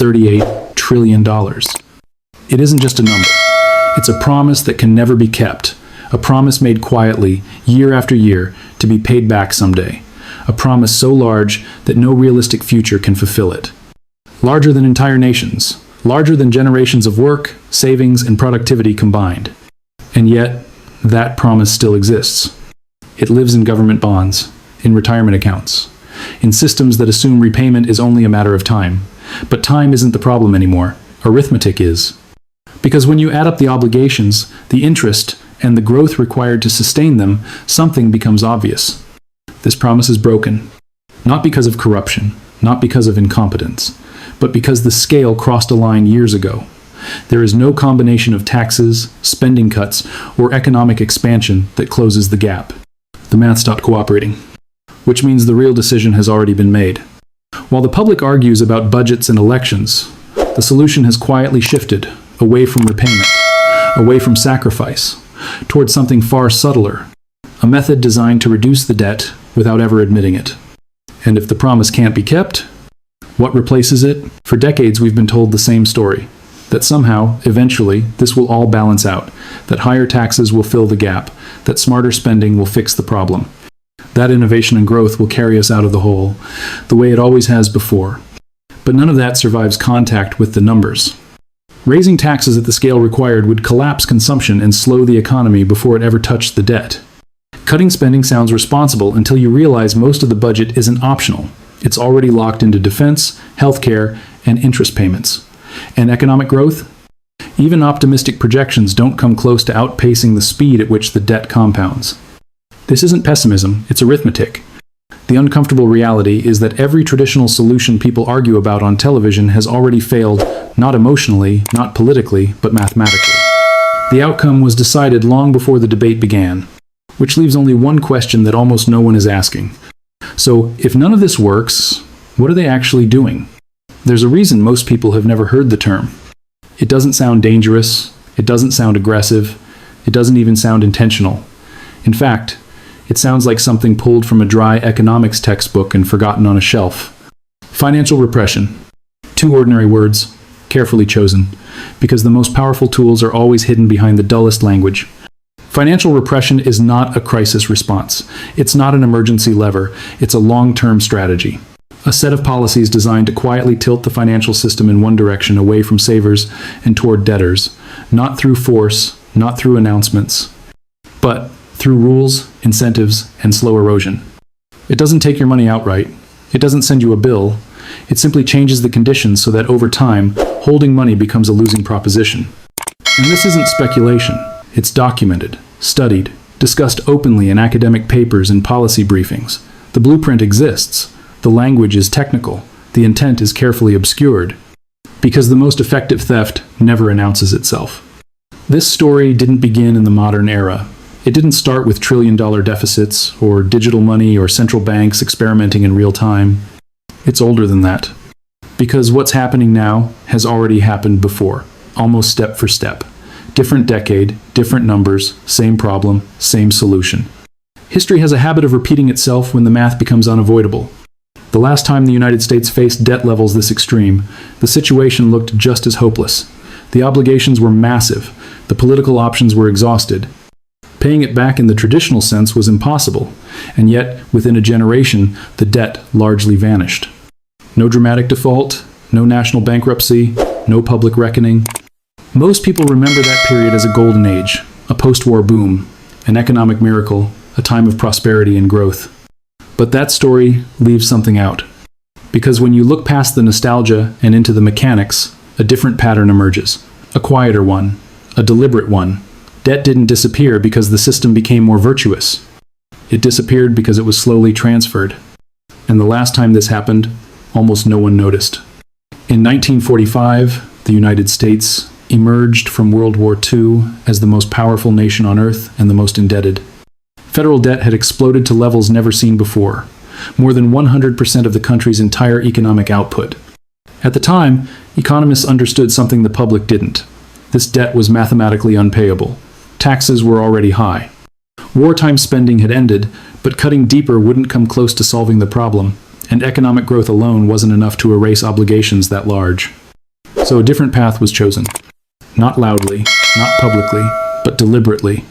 $38 trillion. It isn't just a number. It's a promise that can never be kept. A promise made quietly, year after year, to be paid back someday. A promise so large that no realistic future can fulfill it. Larger than entire nations. Larger than generations of work, savings, and productivity combined. And yet, that promise still exists. It lives in government bonds, in retirement accounts, in systems that assume repayment is only a matter of time. But time isn't the problem anymore. Arithmetic is. Because when you add up the obligations, the interest, and the growth required to sustain them, something becomes obvious. This promise is broken. Not because of corruption, not because of incompetence, but because the scale crossed a line years ago. There is no combination of taxes, spending cuts, or economic expansion that closes the gap. The math stopped cooperating, which means the real decision has already been made. While the public argues about budgets and elections, the solution has quietly shifted away from repayment, away from sacrifice, towards something far subtler, a method designed to reduce the debt without ever admitting it. And if the promise can't be kept, what replaces it? For decades we've been told the same story, that somehow, eventually, this will all balance out, that higher taxes will fill the gap, that smarter spending will fix the problem. That innovation and growth will carry us out of the hole, the way it always has before. But none of that survives contact with the numbers. Raising taxes at the scale required would collapse consumption and slow the economy before it ever touched the debt. Cutting spending sounds responsible until you realize most of the budget isn't optional. It's already locked into defense, healthcare, and interest payments. And economic growth? Even optimistic projections don't come close to outpacing the speed at which the debt compounds. This isn't pessimism, it's arithmetic. The uncomfortable reality is that every traditional solution people argue about on television has already failed, not emotionally, not politically, but mathematically. The outcome was decided long before the debate began, which leaves only one question that almost no one is asking. So, if none of this works, what are they actually doing? There's a reason most people have never heard the term. It doesn't sound dangerous, it doesn't sound aggressive, it doesn't even sound intentional. In fact, it sounds like something pulled from a dry economics textbook and forgotten on a shelf. Financial repression. Two ordinary words, carefully chosen, because the most powerful tools are always hidden behind the dullest language. Financial repression is not a crisis response. It's not an emergency lever. It's a long-term strategy. A set of policies designed to quietly tilt the financial system in one direction, away from savers and toward debtors, not through force, not through announcements, but through rules, incentives, and slow erosion. It doesn't take your money outright. It doesn't send you a bill. It simply changes the conditions so that over time, holding money becomes a losing proposition. And this isn't speculation. It's documented, studied, discussed openly in academic papers and policy briefings. The blueprint exists. The language is technical. The intent is carefully obscured. Because the most effective theft never announces itself. This story didn't begin in the modern era. It didn't start with trillion-dollar deficits, or digital money, or central banks experimenting in real time. It's older than that. Because what's happening now has already happened before, almost step for step. Different decade, different numbers, same problem, same solution. History has a habit of repeating itself when the math becomes unavoidable. The last time the United States faced debt levels this extreme, the situation looked just as hopeless. The obligations were massive. The political options were exhausted. Paying it back in the traditional sense was impossible, and yet, within a generation, the debt largely vanished. No dramatic default, no national bankruptcy, no public reckoning. Most people remember that period as a golden age, a post-war boom, an economic miracle, a time of prosperity and growth. But that story leaves something out. Because when you look past the nostalgia and into the mechanics, a different pattern emerges. A quieter one, a deliberate one. Debt didn't disappear because the system became more virtuous. It disappeared because it was slowly transferred. And the last time this happened, almost no one noticed. In 1945, the United States emerged from World War II as the most powerful nation on earth and the most indebted. Federal debt had exploded to levels never seen before, more than 100% of the country's entire economic output. At the time, economists understood something the public didn't. This debt was mathematically unpayable. Taxes were already high. Wartime spending had ended, but cutting deeper wouldn't come close to solving the problem, and economic growth alone wasn't enough to erase obligations that large. So a different path was chosen. Not loudly, not publicly, but deliberately.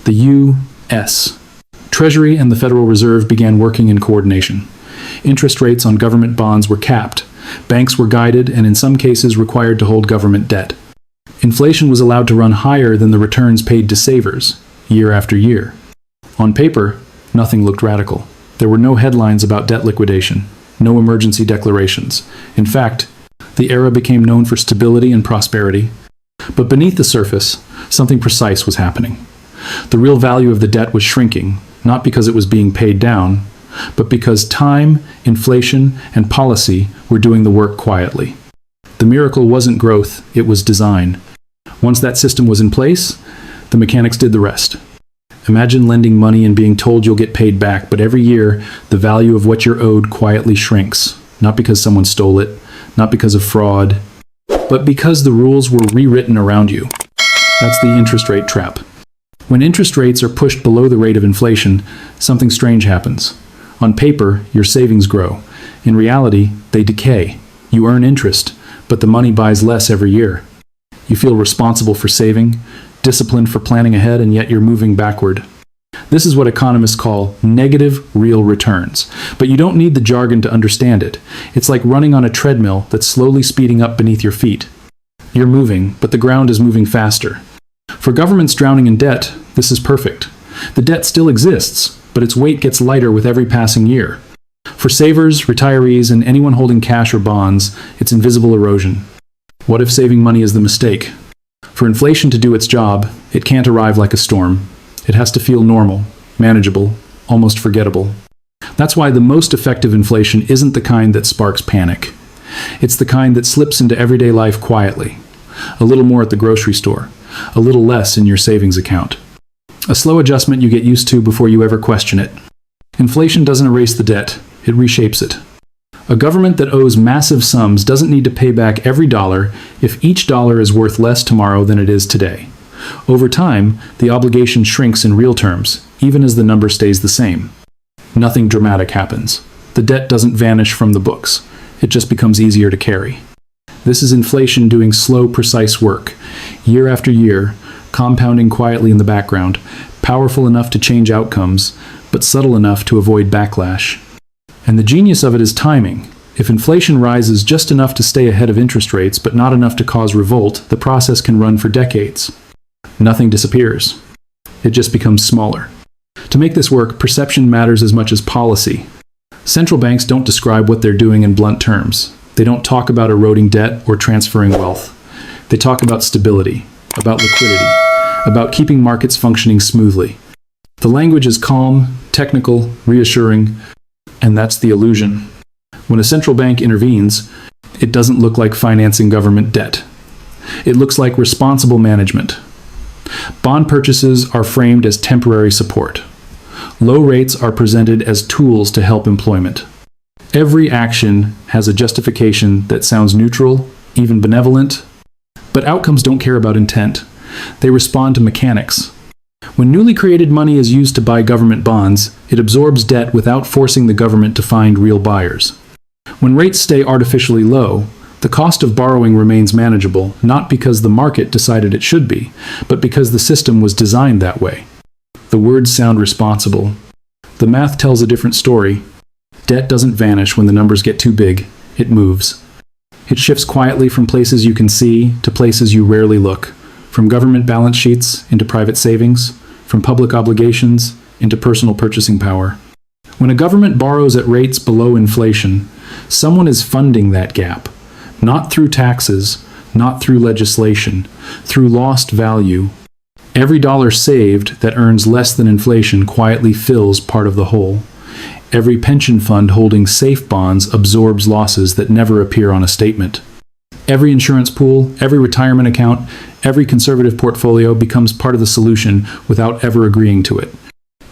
The U.S. Treasury and the Federal Reserve began working in coordination. Interest rates on government bonds were capped. Banks were guided and in some cases required to hold government debt. Inflation was allowed to run higher than the returns paid to savers, year after year. On paper, nothing looked radical. There were no headlines about debt liquidation, no emergency declarations. In fact, the era became known for stability and prosperity. But beneath the surface, something precise was happening. The real value of the debt was shrinking, not because it was being paid down, but because time, inflation, and policy were doing the work quietly. The miracle wasn't growth, it was design. Once that system was in place, the mechanics did the rest. Imagine lending money and being told you'll get paid back, but every year the value of what you're owed quietly shrinks, not because someone stole it, not because of fraud, but because the rules were rewritten around you. That's the interest rate trap. When interest rates are pushed below the rate of inflation, something strange happens. On paper, your savings grow. In reality, they decay. You earn interest, but the money buys less every year. You feel responsible for saving, disciplined for planning ahead, and yet you're moving backward. This is what economists call negative real returns. But you don't need the jargon to understand it. It's like running on a treadmill that's slowly speeding up beneath your feet. You're moving, but the ground is moving faster. For governments drowning in debt, this is perfect. The debt still exists, but its weight gets lighter with every passing year. For savers, retirees, and anyone holding cash or bonds, it's invisible erosion. What if saving money is the mistake? For inflation to do its job, it can't arrive like a storm. It has to feel normal, manageable, almost forgettable. That's why the most effective inflation isn't the kind that sparks panic. It's the kind that slips into everyday life quietly. A little more at the grocery store, a little less in your savings account. A slow adjustment you get used to before you ever question it. Inflation doesn't erase the debt, it reshapes it. A government that owes massive sums doesn't need to pay back every dollar if each dollar is worth less tomorrow than it is today. Over time, the obligation shrinks in real terms, even as the number stays the same. Nothing dramatic happens. The debt doesn't vanish from the books. It just becomes easier to carry. This is inflation doing slow, precise work, year after year, compounding quietly in the background, powerful enough to change outcomes, but subtle enough to avoid backlash. And the genius of it is timing. If inflation rises just enough to stay ahead of interest rates, but not enough to cause revolt, the process can run for decades. Nothing disappears. It just becomes smaller. To make this work, perception matters as much as policy. Central banks don't describe what they're doing in blunt terms. They don't talk about eroding debt or transferring wealth. They talk about stability, about liquidity, about keeping markets functioning smoothly. The language is calm, technical, reassuring, and that's the illusion. When a central bank intervenes, it doesn't look like financing government debt. It looks like responsible management. Bond purchases are framed as temporary support. Low rates are presented as tools to help employment. Every action has a justification that sounds neutral, even benevolent, but outcomes don't care about intent. They respond to mechanics. When newly created money is used to buy government bonds, it absorbs debt without forcing the government to find real buyers. When rates stay artificially low, the cost of borrowing remains manageable, not because the market decided it should be, but because the system was designed that way. The words sound responsible. The math tells a different story. Debt doesn't vanish when the numbers get too big. It moves. It shifts quietly from places you can see to places you rarely look, from government balance sheets into private savings, from public obligations into personal purchasing power. When a government borrows at rates below inflation, someone is funding that gap, not through taxes, not through legislation, through lost value. Every dollar saved that earns less than inflation quietly fills part of the whole. Every pension fund holding safe bonds absorbs losses that never appear on a statement. Every insurance pool, every retirement account, every conservative portfolio becomes part of the solution without ever agreeing to it.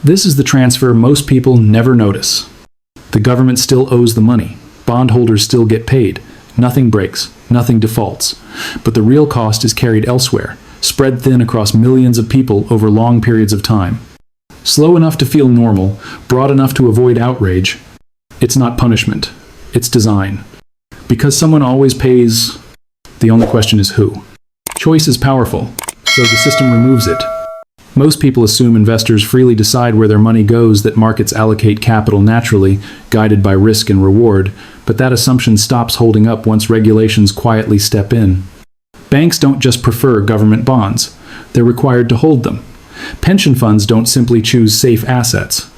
This is the transfer most people never notice. The government still owes the money. Bondholders still get paid. Nothing breaks. Nothing defaults. But the real cost is carried elsewhere, spread thin across millions of people over long periods of time. Slow enough to feel normal, broad enough to avoid outrage. It's not punishment. It's design. Because someone always pays, The only question is who. Choice is powerful, so the system removes it. Most people assume investors freely decide where their money goes, that markets allocate capital naturally, guided by risk and reward, but that assumption stops holding up once regulations quietly step in. Banks don't just prefer government bonds. They're required to hold them. Pension funds don't simply choose safe assets.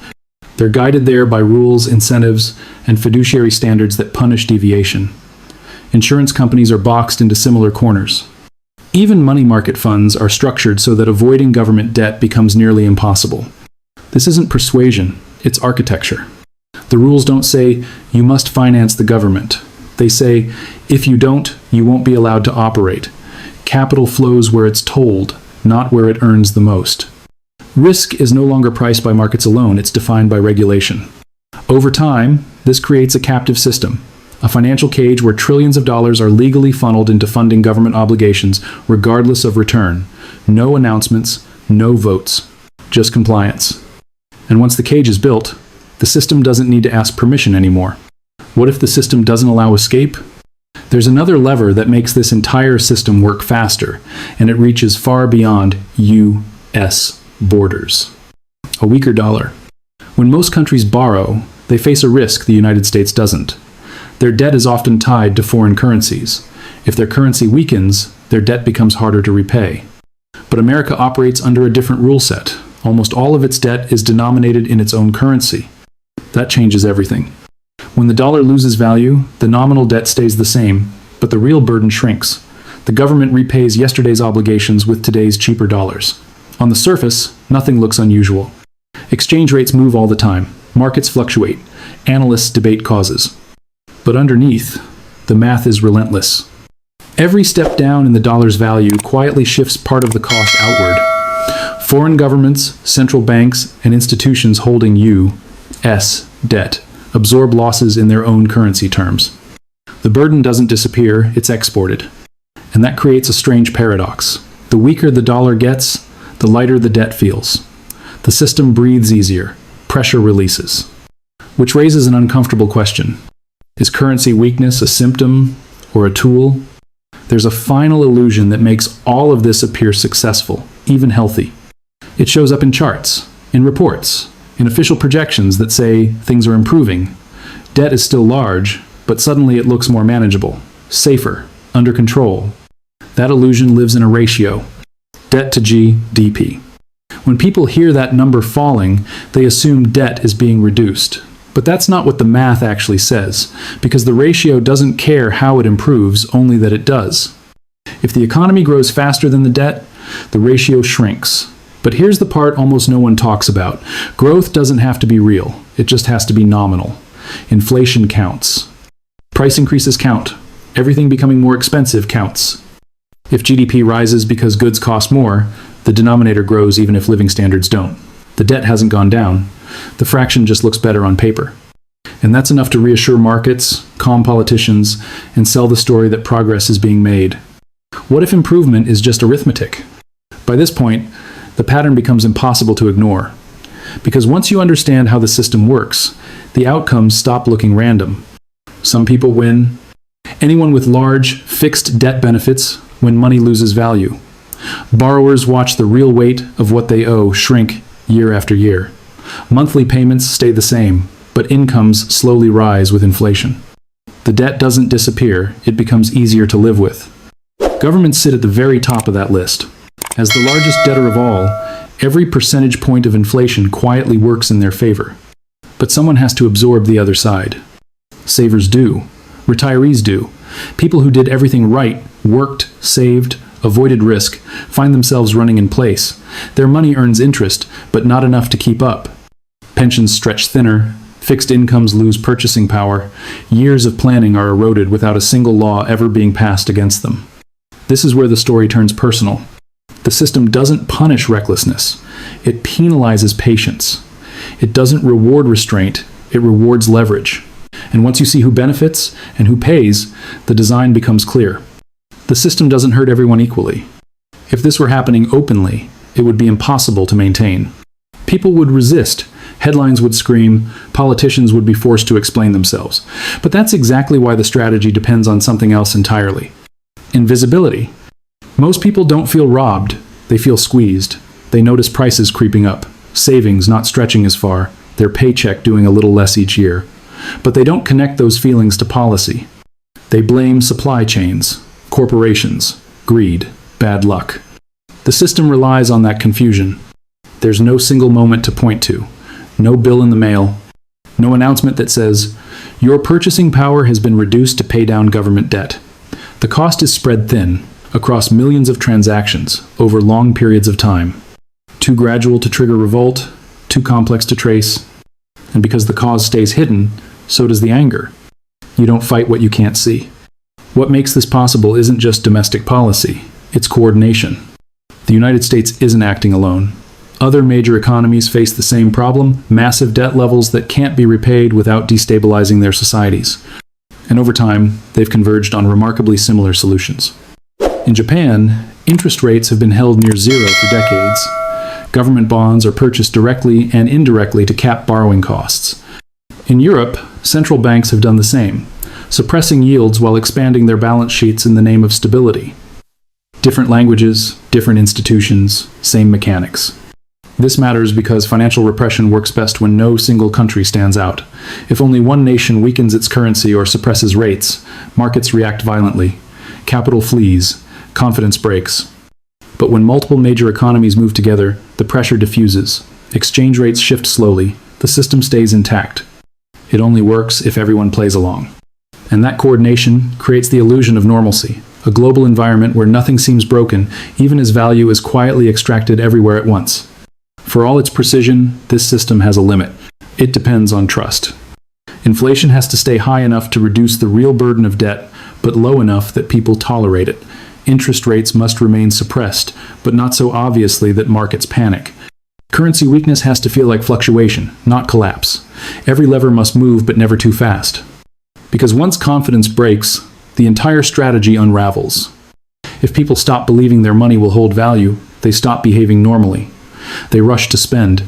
They're guided there by rules, incentives, and fiduciary standards that punish deviation. Insurance companies are boxed into similar corners. Even money market funds are structured so that avoiding government debt becomes nearly impossible. This isn't persuasion, it's architecture. The rules don't say, you must finance the government. They say, if you don't, you won't be allowed to operate. Capital flows where it's told, not where it earns the most. Risk is no longer priced by markets alone, it's defined by regulation. Over time, this creates a captive system. A financial cage where trillions of dollars are legally funneled into funding government obligations, regardless of return. No announcements, no votes, just compliance. And once the cage is built, the system doesn't need to ask permission anymore. What if the system doesn't allow escape? There's another lever that makes this entire system work faster, and it reaches far beyond U.S. borders. A weaker dollar. When most countries borrow, they face a risk the United States doesn't. Their debt is often tied to foreign currencies. If their currency weakens, their debt becomes harder to repay. But America operates under a different rule set. Almost all of its debt is denominated in its own currency. That changes everything. When the dollar loses value, the nominal debt stays the same, but the real burden shrinks. The government repays yesterday's obligations with today's cheaper dollars. On the surface, nothing looks unusual. Exchange rates move all the time. Markets fluctuate. Analysts debate causes. But underneath, the math is relentless. Every step down in the dollar's value quietly shifts part of the cost outward. Foreign governments, central banks, and institutions holding U.S. debt absorb losses in their own currency terms. The burden doesn't disappear, it's exported. And that creates a strange paradox. The weaker the dollar gets, the lighter the debt feels. The system breathes easier, pressure releases. Which raises an uncomfortable question. Is currency weakness a symptom or a tool? There's a final illusion that makes all of this appear successful, even healthy. It shows up in charts, in reports, in official projections that say things are improving. Debt is still large, but suddenly it looks more manageable, safer, under control. That illusion lives in a ratio, debt to GDP. When people hear that number falling, they assume debt is being reduced. But that's not what the math actually says, because the ratio doesn't care how it improves, only that it does. If the economy grows faster than the debt, the ratio shrinks. But here's the part almost no one talks about. Growth doesn't have to be real, it just has to be nominal. Inflation counts. Price increases count. Everything becoming more expensive counts. If GDP rises because goods cost more, the denominator grows even if living standards don't. The debt hasn't gone down. The fraction just looks better on paper. And that's enough to reassure markets, calm politicians, and sell the story that progress is being made. What if improvement is just arithmetic? By this point, the pattern becomes impossible to ignore. Because once you understand how the system works, the outcomes stop looking random. Some people win. Anyone with large, fixed debt benefits when money loses value. Borrowers watch the real weight of what they owe shrink year after year. Monthly payments stay the same, but incomes slowly rise with inflation. The debt doesn't disappear, it becomes easier to live with. Governments sit at the very top of that list. As the largest debtor of all, every percentage point of inflation quietly works in their favor. But someone has to absorb the other side. Savers do. Retirees do. People who did everything right, worked, saved, avoided risk, find themselves running in place. Their money earns interest, but not enough to keep up. Pensions stretch thinner, fixed incomes lose purchasing power, years of planning are eroded without a single law ever being passed against them. This is where the story turns personal. The system doesn't punish recklessness, it penalizes patience. It doesn't reward restraint, it rewards leverage. And once you see who benefits and who pays, the design becomes clear. The system doesn't hurt everyone equally. If this were happening openly, it would be impossible to maintain. People would resist. Headlines would scream, politicians would be forced to explain themselves. But that's exactly why the strategy depends on something else entirely. Invisibility. Most people don't feel robbed, they feel squeezed. They notice prices creeping up, savings not stretching as far, their paycheck doing a little less each year. But they don't connect those feelings to policy. They blame supply chains, corporations, greed, bad luck. The system relies on that confusion. There's no single moment to point to, no bill in the mail, no announcement that says, your purchasing power has been reduced to pay down government debt. The cost is spread thin, across millions of transactions, over long periods of time. Too gradual to trigger revolt, too complex to trace. And because the cause stays hidden, so does the anger. You don't fight what you can't see. What makes this possible isn't just domestic policy, it's coordination. The United States isn't acting alone. Other major economies face the same problem, massive debt levels that can't be repaid without destabilizing their societies. And over time, they've converged on remarkably similar solutions. In Japan, interest rates have been held near zero for decades. Government bonds are purchased directly and indirectly to cap borrowing costs. In Europe, central banks have done the same, suppressing yields while expanding their balance sheets in the name of stability. Different languages, different institutions, same mechanics. This matters because financial repression works best when no single country stands out. If only one nation weakens its currency or suppresses rates, markets react violently. Capital flees, confidence breaks. But when multiple major economies move together, the pressure diffuses. Exchange rates shift slowly. The system stays intact. It only works if everyone plays along. And that coordination creates the illusion of normalcy, a global environment where nothing seems broken, even as value is quietly extracted everywhere at once. For all its precision, this system has a limit. It depends on trust. Inflation has to stay high enough to reduce the real burden of debt, but low enough that people tolerate it. Interest rates must remain suppressed, but not so obviously that markets panic. Currency weakness has to feel like fluctuation, not collapse. Every lever must move, but never too fast. Because once confidence breaks, the entire strategy unravels. If people stop believing their money will hold value, they stop behaving normally. They rush to spend.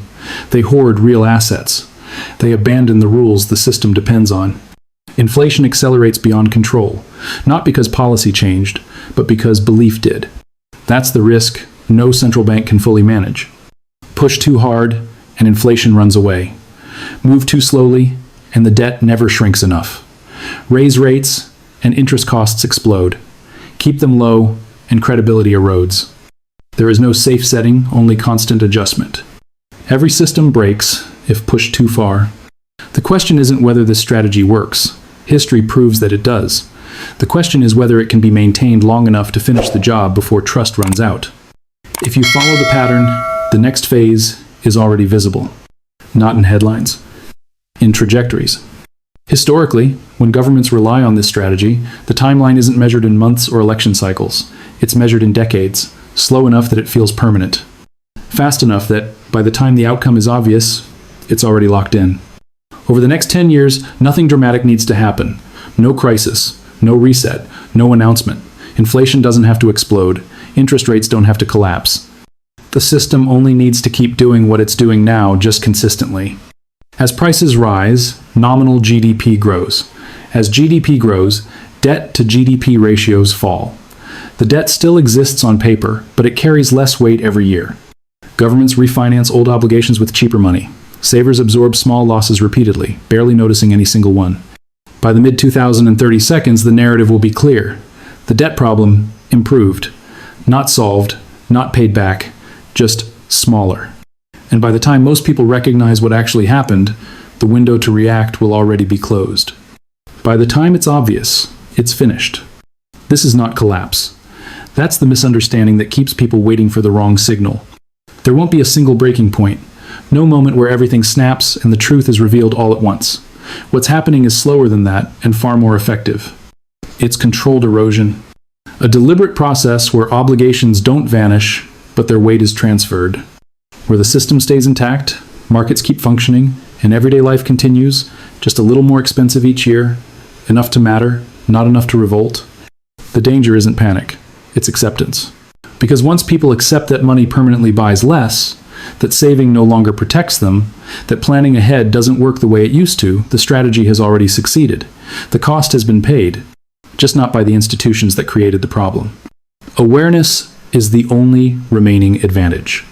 They hoard real assets. They abandon the rules the system depends on. Inflation accelerates beyond control, not because policy changed, but because belief did. That's the risk no central bank can fully manage. Push too hard, and inflation runs away. Move too slowly, and the debt never shrinks enough. Raise rates, and interest costs explode. Keep them low, and credibility erodes. There is no safe setting, only constant adjustment. Every system breaks if pushed too far. The question isn't whether this strategy works. History proves that it does. The question is whether it can be maintained long enough to finish the job before trust runs out. If you follow the pattern, the next phase is already visible. Not in headlines, in trajectories. Historically, when governments rely on this strategy, the timeline isn't measured in months or election cycles. It's measured in decades, slow enough that it feels permanent. Fast enough that, by the time the outcome is obvious, it's already locked in. Over the next 10 years, nothing dramatic needs to happen. No crisis, no reset, no announcement. Inflation doesn't have to explode. Interest rates don't have to collapse. The system only needs to keep doing what it's doing now, just consistently. As prices rise, nominal GDP grows. As GDP grows, debt to GDP ratios fall. The debt still exists on paper, but it carries less weight every year. Governments refinance old obligations with cheaper money. Savers absorb small losses repeatedly, barely noticing any single one. By the mid-2030s, the narrative will be clear. The debt problem improved. Not solved, not paid back, just smaller. And by the time most people recognize what actually happened, the window to react will already be closed. By the time it's obvious, it's finished. This is not collapse. That's the misunderstanding that keeps people waiting for the wrong signal. There won't be a single breaking point, no moment where everything snaps and the truth is revealed all at once. What's happening is slower than that and far more effective. It's controlled erosion, a deliberate process where obligations don't vanish, but their weight is transferred. Where the system stays intact, markets keep functioning, and everyday life continues, just a little more expensive each year, enough to matter, not enough to revolt. The danger isn't panic, it's acceptance. Because once people accept that money permanently buys less, that saving no longer protects them, that planning ahead doesn't work the way it used to, the strategy has already succeeded. The cost has been paid. just not by the institutions that created the problem. Awareness is the only remaining advantage.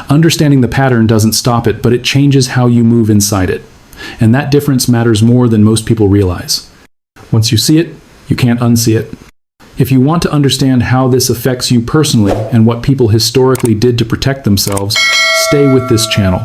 Understanding the pattern doesn't stop it, but it changes how you move inside it. And that difference matters more than most people realize. Once you see it, you can't unsee it. If you want to understand how this affects you personally and what people historically did to protect themselves, stay with this channel.